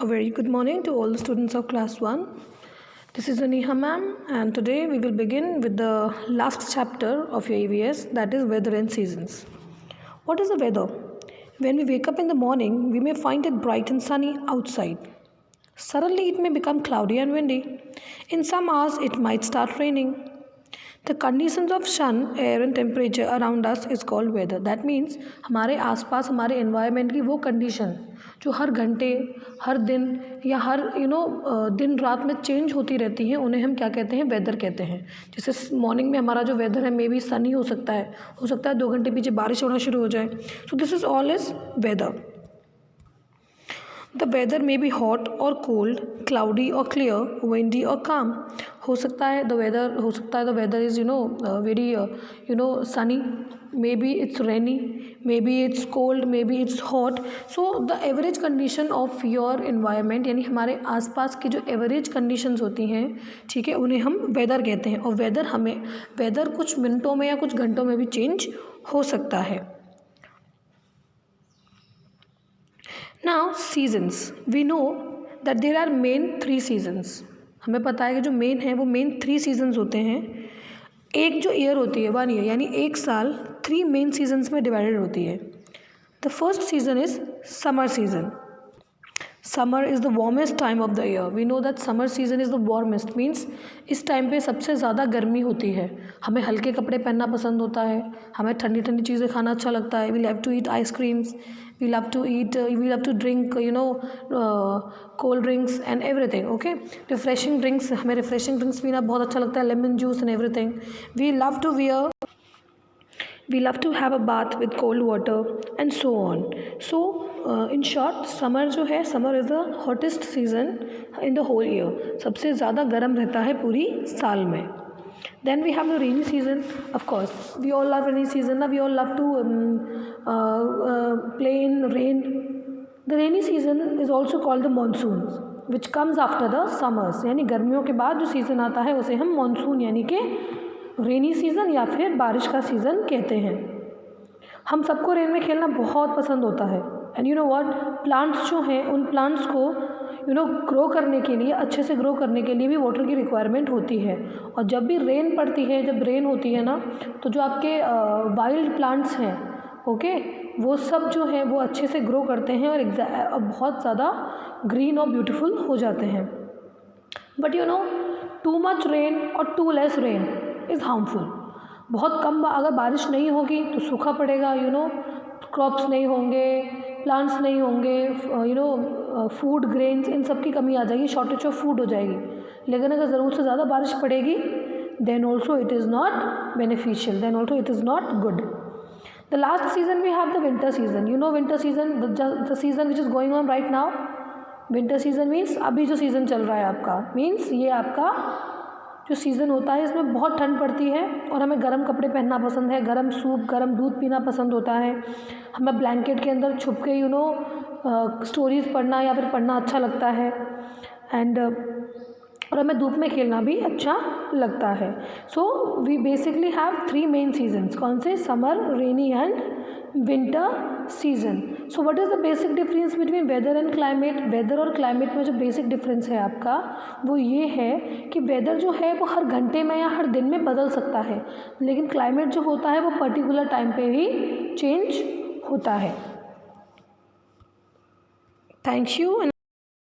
A very good morning to all the students of class 1. This is Aneha ma'am, and today we will begin with the last chapter of your EVS, that is weather and seasons. What is the weather? When we wake up in the morning, we may find it bright and sunny outside. Suddenly it may become cloudy and windy. In some hours it might start raining. The conditions of sun, air and temperature around us is called weather. That means हमारे आसपास हमारे environment की वो condition जो हर घंटे हर दिन या हर दिन रात में चेंज होती रहती हैं, उन्हें हम क्या कहते हैं? वेदर कहते हैं. जैसे मॉर्निंग में हमारा जो वेदर है मे बी सनी हो सकता है 2 घंटे पीछे बारिश होना शुरू हो जाए. So this is all is weather. The weather maybe hot और कोल्ड, क्लाउडी और क्लियर, विंडी और काम. हो सकता है the weather is very sunny, maybe it's rainy, maybe it's cold, maybe it's hot. So the average condition of your environment, यानी हमारे आसपास की जो एवरेज कंडीशंस होती हैं, ठीक है, उन्हें हम वेदर कहते हैं. और वेदर कुछ मिनटों में या कुछ घंटों में भी चेंज हो सकता है. Now seasons, we know that there are main 3 seasons. हमें पता है कि जो मेन है वो मेन 3 सीजन्स होते हैं. एक जो ईयर होती है 1 ईयर, यानी एक साल 3 मेन सीजन्स में डिवाइडेड होती है. The first season is summer season. Summer is the warmest time of the year. We know that summer season is the warmest, means इस टाइम पे सबसे ज़्यादा गर्मी होती है. हमें हल्के कपड़े पहनना पसंद होता है, हमें ठंडी ठंडी चीज़ें खाना अच्छा लगता है. We love to eat ice creams, we love to drink cold drinks and everything. Okay, refreshing drinks, हमें रिफ्रेशिंग ड्रिंक्स पीना बहुत अच्छा लगता है, lemon juice and everything. We love to have a bath with cold water and so on. So in short, summer जो है, summer is the hottest season in the whole year. सबसे ज़्यादा गर्म रहता है पूरी साल में. Then we have the rainy season. Of course, we all love rainy season. We all love to play in rain. The rainy season is also called the monsoon, which comes after the summers. यानी गर्मियों के बाद जो season आता है उसे हम monsoon यानी कि रेनी सीज़न या फिर बारिश का सीज़न कहते हैं. हम सबको रेन में खेलना बहुत पसंद होता है. And you know what, plants जो हैं उन प्लांट्स को ग्रो करने के लिए, अच्छे से ग्रो करने के लिए भी वाटर की रिक्वायरमेंट होती है. और जब भी रेन पड़ती है, जब रेन होती है ना, तो जो आपके वाइल्ड प्लांट्स हैं, ओके, वो सब जो हैं वो अच्छे से ग्रो करते हैं और बहुत ज़्यादा ग्रीन और ब्यूटीफुल हो जाते हैं. बट टू मच रेन और too less rain is harmful. बहुत कम अगर बारिश नहीं होगी तो सूखा पड़ेगा, क्रॉप्स नहीं होंगे, प्लांट्स नहीं होंगे, फूड ग्रेन्स इन सब की कमी आ जाएगी, शॉर्टेज ऑफ फूड हो जाएगी. लेकिन अगर ज़रूरत से ज़्यादा बारिश पड़ेगी then also it is not beneficial, then also it is not good. The last season we have the winter season. Winter season, the season which is going on right now. Winter season means अभी जो season चल रहा है आपका, means ये आपका जो season होता है इसमें बहुत ठंड पड़ती है और हमें गर्म कपड़े पहनना पसंद है, गर्म सूप, गर्म दूध पीना पसंद होता है. हमें ब्लैंकेट के अंदर छुप के स्टोरीज़ पढ़ना या फिर पढ़ना अच्छा लगता है. एंड और हमें धूप में खेलना भी अच्छा लगता है. So we basically have 3 main seasons. कौन से? Summer, rainy and winter season. So what is the basic difference between weather and climate? Weather और क्लाइमेट में जो बेसिक डिफरेंस है आपका वो ये है कि वेदर जो है वो हर घंटे में या हर दिन में बदल सकता है, लेकिन क्लाइमेट जो होता है वो पर्टिकुलर टाइम पे ही चेंज होता है. Thank you.